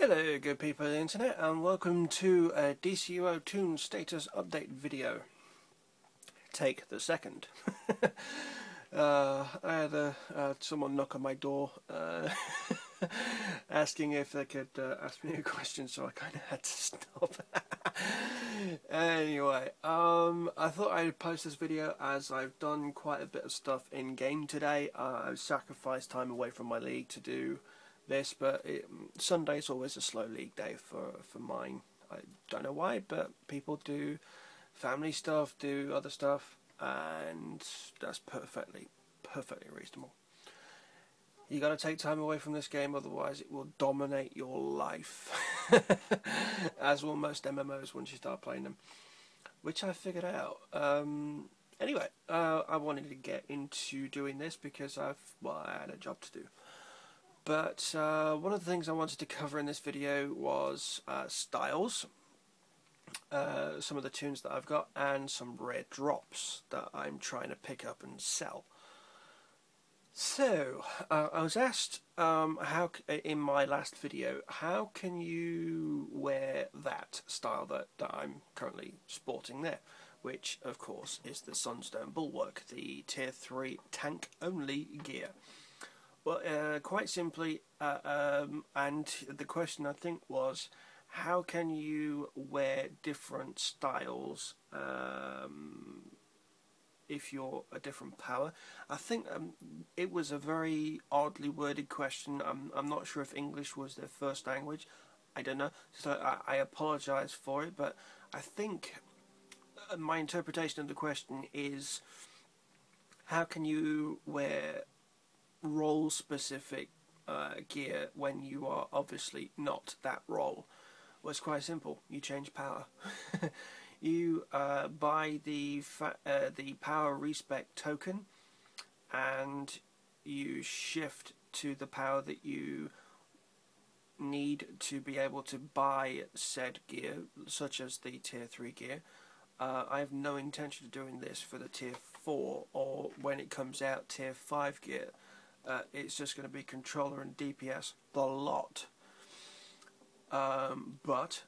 Hello good people of the internet, and welcome to a DCUO Toon status update video. Take the second. I had someone knock on my door asking if they could ask me a question, so I kind of had to stop. Anyway, I thought I'd post this video as I've done quite a bit of stuff in game today. I've sacrificed time away from my league to do this, but Sunday's always a slow league day for mine. I don't know why, but people do family stuff, do other stuff, and that's perfectly reasonable. You got to take time away from this game, otherwise it will dominate your life, as will most MMOs once you start playing them, which I figured out. Anyway, I wanted to get into doing this because I had a job to do. But one of the things I wanted to cover in this video was styles, some of the tunes that I've got, and some rare drops that I'm trying to pick up and sell. So, I was asked in my last video, how can you wear that style that I'm currently sporting there, which of course is the Sunstone Bulwark, the tier 3 tank only gear. Well, quite simply, and the question I think was, how can you wear different styles if you're a different power? I think it was a very oddly worded question. I'm not sure if English was their first language. I don't know, so I apologise for it, but I think my interpretation of the question is, how can you wear role specific gear when you are obviously not that role? Well, it's quite simple. You change power. You buy the Power Respec token, and you shift to the power that you need to be able to buy said gear, such as the tier 3 gear. I have no intention of doing this for the tier 4 or when it comes out tier 5 gear. It's just going to be controller and DPS the lot. But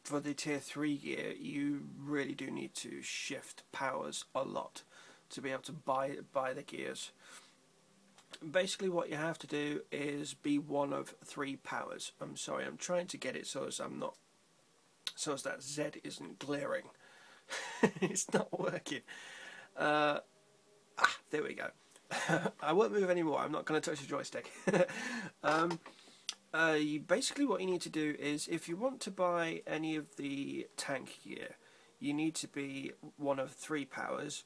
for the tier 3 gear, you really do need to shift powers a lot to be able to buy the gears. Basically what you have to do is be one of 3 powers. I'm sorry, I'm trying to get it so as that Z isn't glaring. It's not working. There we go. I won't move anymore. I'm not going to touch the joystick. Basically what you need to do is, if you want to buy any of the tank gear, you need to be one of 3 powers.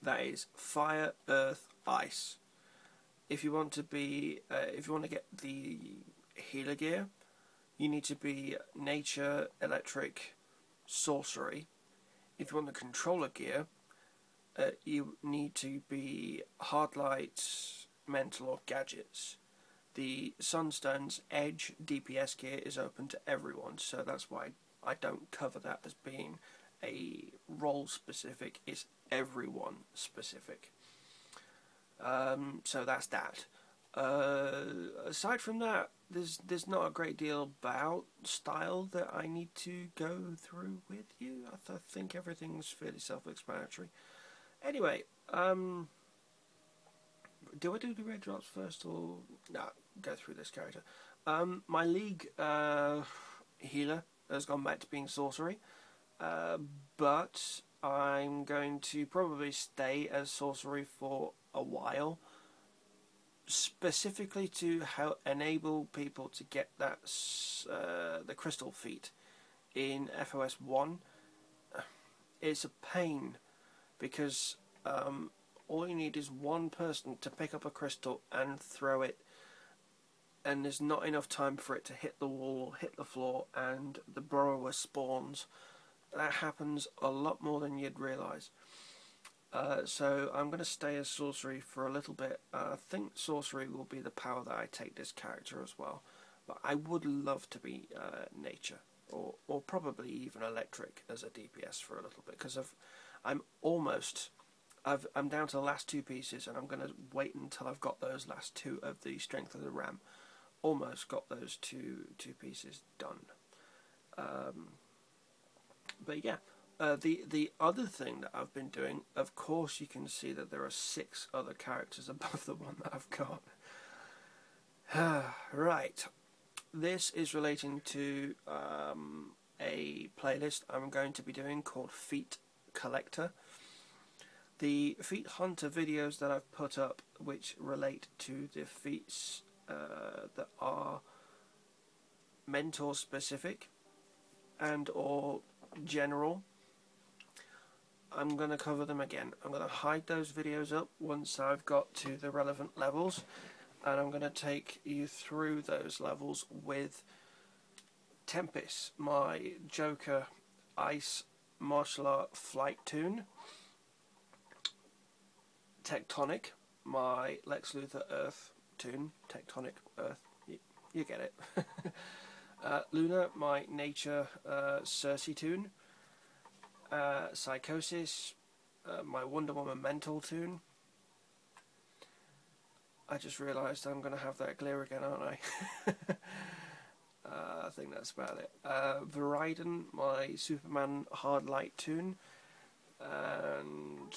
That is fire, earth, ice. If you want to get the healer gear, you need to be nature, electric, sorcery. If you want the controller gear, you need to be hard light, mental, or gadgets. The Sunstone's Edge DPS gear is open to everyone, so that's why I don't cover that as being a role specific. It's everyone specific. So that's that. Aside from that, there's not a great deal about style that I need to go through with you. I think everything's fairly self-explanatory. Anyway, do I do the red drops first, or no? Go through this character. My league healer has gone back to being sorcery, but I'm going to probably stay as sorcery for a while, specifically to enable people to get that the crystal feat in FOS 1. It's a pain, because all you need is one person to pick up a crystal and throw it, and there's not enough time for it to hit the wall, hit the floor, and the burrower spawns. That happens a lot more than you'd realise. So I'm going to stay as sorcery for a little bit. I think sorcery will be the power that I take this character as well, but I would love to be nature, or probably even electric as a DPS for a little bit, because I'm down to the last 2 pieces, and I'm going to wait until I've got those last 2 of the strength of the ram. almost got those two pieces done. But yeah, the other thing that I've been doing, of course, you can see that there are 6 other characters above the one that I've got. Right, this is relating to a playlist I'm going to be doing called Feat Collector. The Feat Hunter videos that I've put up, which relate to the feats that are mentor specific and or general, I'm going to cover them again. I'm going to hide those videos up once I've got to the relevant levels, and I'm going to take you through those levels with Tempest, my Joker Ice martial art flight toon, Tectonic, my Lex Luthor Earth toon, Tectonic Earth, you get it. Luna, my Nature Cersei toon, Psychosis, my Wonder Woman Mental toon. I just realised I'm going to have that glare again, aren't I? I think that's about it. Viridon, my Superman Hard Light toon, and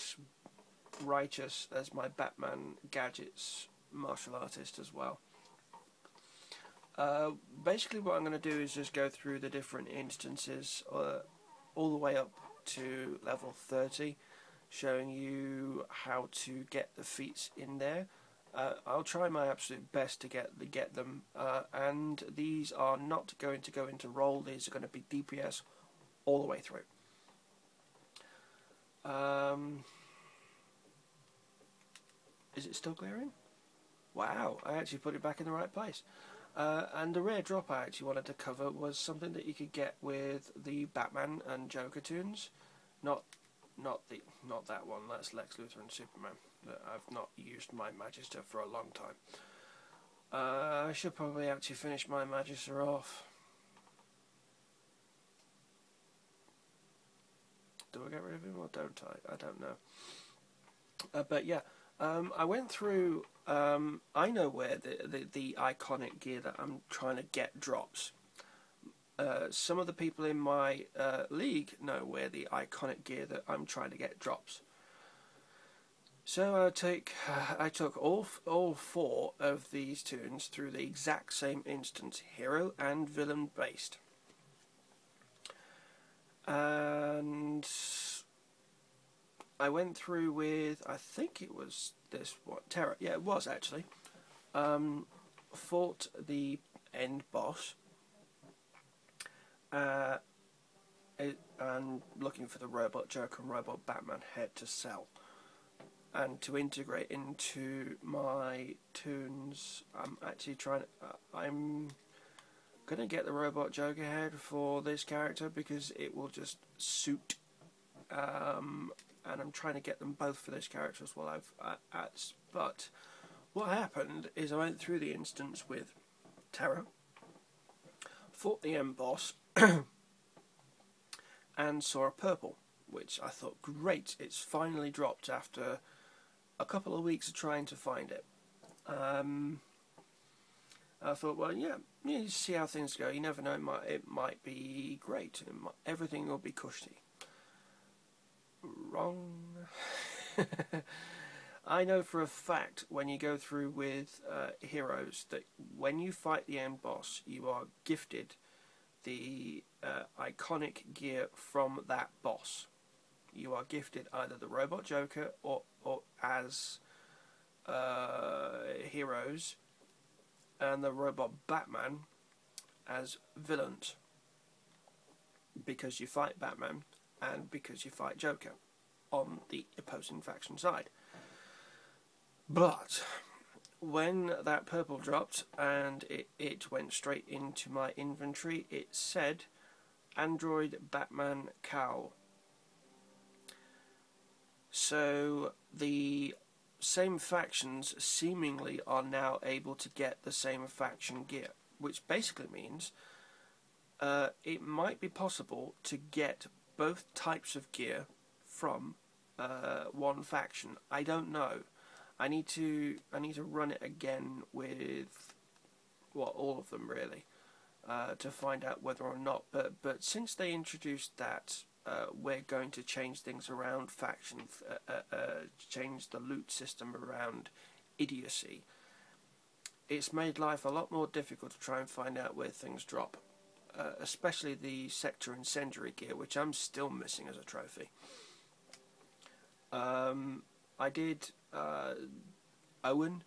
Righteous as my Batman Gadgets martial artist as well. Basically what I'm going to do is just go through the different instances all the way up to level 30, showing you how to get the feats in there. I'll try my absolute best to get them, and these are not going to go into roll, these are going to be DPS all the way through. Is it still glaring? Wow, I actually put it back in the right place. And the rare drop I actually wanted to cover was something that you could get with the Batman and Joker toons. Not that one, that's Lex Luthor and Superman. I've not used my Magister for a long time. I should probably actually finish my Magister off. Do I get rid of him or don't I? I don't know. But yeah, I went through. I know where the iconic gear that I'm trying to get drops. Some of the people in my league know where the iconic gear that I'm trying to get drops. So I took all 4 of these toons through the exact same instance, hero and villain based, and I went through with, I think it was this one, Terra. Yeah, it was actually. Fought the end boss. And looking for the Robot Joker and Robot Batman head to sell and to integrate into my toons. I'm actually trying to, I'm gonna get the Robot Joker head for this character because it will just suit, and I'm trying to get them both for this character as well. But what happened is I went through the instance with Terra, fought the end boss, and saw a purple, which I thought, great, it's finally dropped after a couple of weeks of trying to find it. I thought, well, yeah, you see how things go. You never know, it might be great. Everything will be cushy. Wrong. I know for a fact when you go through with heroes that when you fight the end boss, you are gifted the iconic gear from that boss. You are gifted either the Robot Joker or as heroes, and the Robot Batman as villains, because you fight Batman and because you fight Joker on the opposing faction side. But when that purple dropped and it went straight into my inventory, it said Android Batman Cowl. So the same factions seemingly are now able to get the same faction gear, which basically means it might be possible to get both types of gear from one faction. I don't know. I need to run it again with well, all of them really, to find out whether or not. But since they introduced that, we're going to change things around factions, change the loot system around idiocy. It's made life a lot more difficult to try and find out where things drop, especially the sector incendiary gear, which I'm still missing as a trophy. I did Owen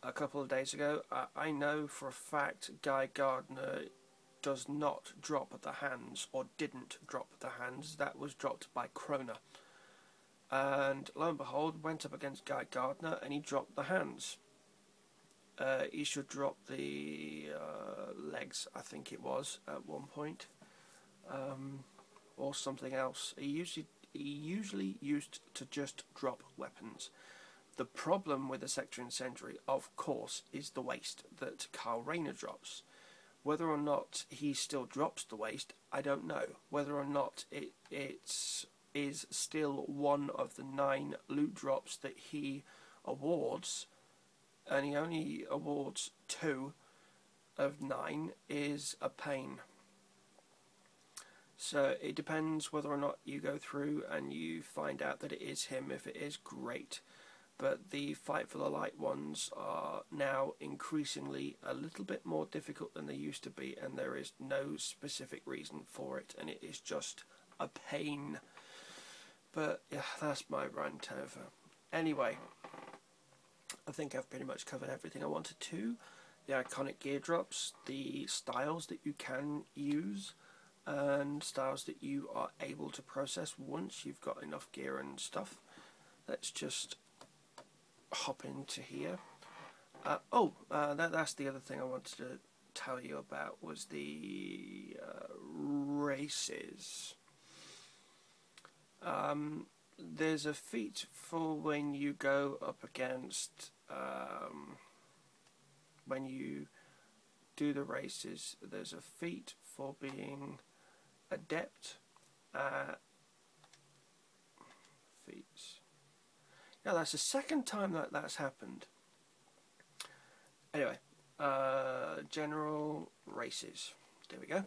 a couple of days ago. I know for a fact Guy Gardner does not drop the hands, or didn't drop the hands. That was dropped by Krona. And lo and behold, went up against Guy Gardner and he dropped the hands. He should drop the legs, I think it was, at one point. Or something else. He usually used to just drop weapons. The problem with the Sector Incendiary, of course, is the waste that Carl Rayner drops. Whether or not he still drops the waste, I don't know. Whether or not it is still one of the 9 loot drops that he awards, and he only awards 2 of 9, is a pain. So it depends whether or not you go through and you find out that it is him. If it is, great. But the Fight for the Light ones are now increasingly a little bit more difficult than they used to be, and there is no specific reason for it, and it is just a pain. But yeah, that's my rant over. Anyway, I think I've pretty much covered everything I wanted to. The iconic gear drops, the styles that you can use, and styles that you are able to process once you've got enough gear and stuff. Let's just hop into here. That's the other thing I wanted to tell you about, was the races. There's a feat for when you go up against, when you do the races, there's a feat for being adept at feats. Now that's the second time that that's happened. Anyway, general races. There we go.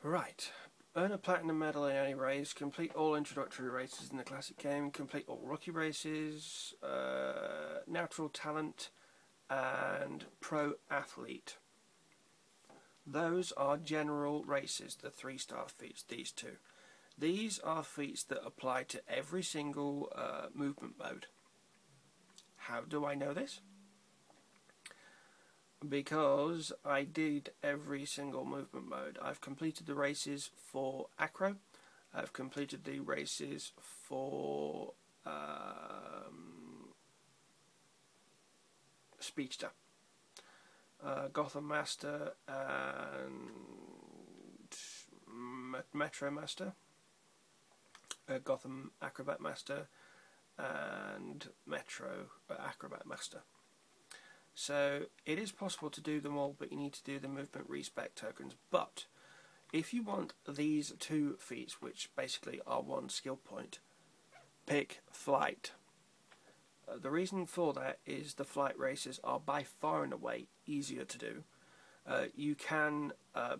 Right. Earn a platinum medal in any race. Complete all introductory races in the classic game. Complete all rookie races. Natural talent and pro athlete. Those are general races, the 3-star feats, these two. These are feats that apply to every single movement mode. How do I know this? Because I did every single movement mode. I've completed the races for Acro. I've completed the races for Speedster, Gotham Master and Metro Master, Gotham Acrobat Master and Metro Acrobat Master. So it is possible to do them all, but you need to do the movement respec tokens. But if you want these 2 feats, which basically are 1 skill point, pick flight. The reason for that is the flight races are by far and away easier to do. You can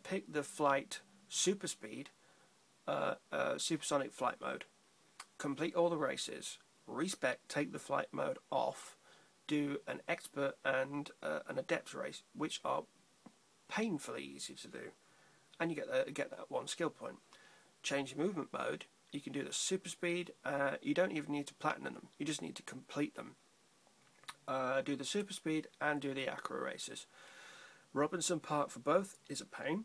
pick the flight super speed, supersonic flight mode, complete all the races, respec, take the flight mode off, do an expert and an adept race, which are painfully easy to do, and you get that 1 skill point. Change your movement mode. You can do the super speed. You don't even need to platinum them. You just need to complete them. Do the super speed and do the acro races. Robinson Park for both is a pain,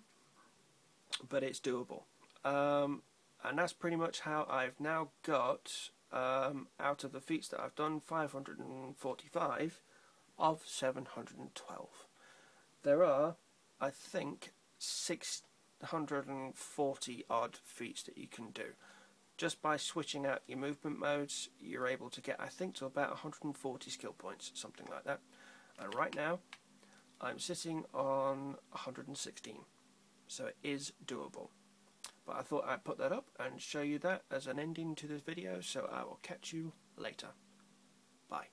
but it's doable. And that's pretty much how I've now got, out of the feats that I've done, 545 of 712. There are, I think, 640 odd feats that you can do. Just by switching out your movement modes, you're able to get, I think, to about 140 skill points, something like that. And right now, I'm sitting on 116. So it is doable. But I thought I'd put that up and show you that as an ending to this video, so I will catch you later. Bye.